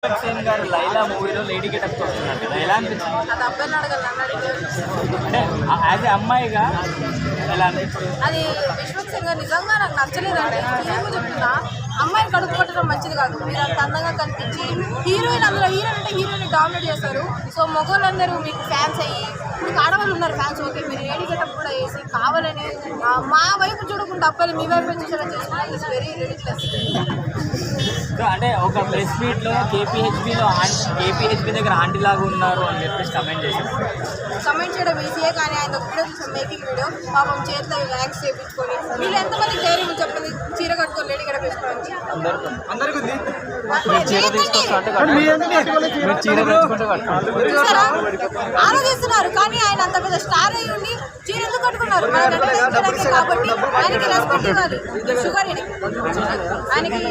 సేన్ గారు లైలా మూవీలో lady getup వస్తున్నారు కదా, ఎలా అనిపించింది? అది అబ్బాయిని అడగాలి, అంటే యాజ్ ఏ అమ్మాయిగా ఎలా అనిపించింది? అది విశ్వక్ సేన్ గారు నిజంగా నాకు నచ్చలేదండి. ఏమో చెప్తున్నా, అమ్మాయిని కడుపు కొట్టడం మంచిది కాదు. మీరు అంత అందంగా కనిపించి హీరోయిన్, అందులో హీరోయిన్ అంటే హీరోయిన్ డామినేట్ చేస్తారు. సో మగవాళ్ళందరూ మీకు ఫ్యాన్స్ అయ్యి, మీకు ఆడవాళ్ళు ఉన్నారు ఫ్యాన్స్, ఓకే, మీరు లేడీ గెటప్ కూడా వేసి కావాలని మా వైపు చూడకుండా అబ్బాయిలు మీ వైపు చూసేలా చేసుకోవడం ఇస్ వెరీ రిడిక్యులస్. అంటే ఒక ప్రెస్ మీట్లో కేపీహెచ్బి దగ్గర ఆంటీ లాగా ఉన్నారు అని చెప్పేసి కమెంట్ చేశారు. కమెంట్ చేయడం ఈజీయే, కానీ ఆయన ఒక వీడియో చూసాం, మేకింగ్ వీడియో, పాపం చేతిలో వ్యాక్స్ చేయించుకొని. వీళ్ళు ఎంతమంది ధైర్యం చెప్పండి చీర కట్టుకొని లేడీ గెటప్ వేసుకోవడానికి? ఆలోచిస్తున్నారు, కానీ ఆయన అంత పెద్ద స్టార్ అయ్యి ఉండి చీర ఎందుకు కట్టుకున్నారు? కాబట్టి ఆయనకి రెస్పెక్ట్ ఇవ్వాలి. షుగర్ ఆయనకి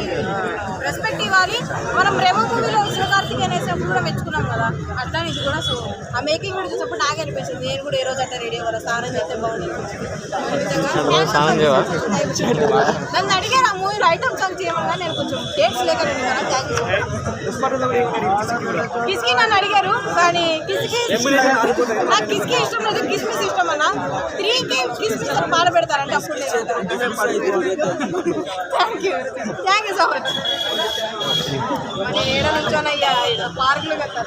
రెస్పెక్ట్ ఇవ్వాలి. మనం ప్రేమ మూవీలో శివకార్తికేయన్ వేసినప్పుడు కూడా మెచ్చుకున్నాం కదా, అట్లా ఇది కూడా. సో ఆ మేకింగ్ కూడా చూసినప్పుడు నాకే అనిపించింది, నేను కూడా ఏ రోజు అట్లా రెడీ అవ్వాలి, స్నానం చేస్తే బాగుంది. నన్ను అడిగారు ఆ మూవీలో ఐటమ్ సాంగ్ చేయమన్నా, నేను కొంచెం డేట్స్ లేక కిస్కి నన్ను అడిగారు, కానీ నాకు కిస్కి ఇష్టం లేదు, కిస్మిస్ ఇష్టం అన్న. 3కి కిస్మిస్ పాట పెడతారంటే అప్పుడు థ్యాంక్ యూ సో మచ్. మరి 7 నుంచోనయ్యా పార్కులు కదా.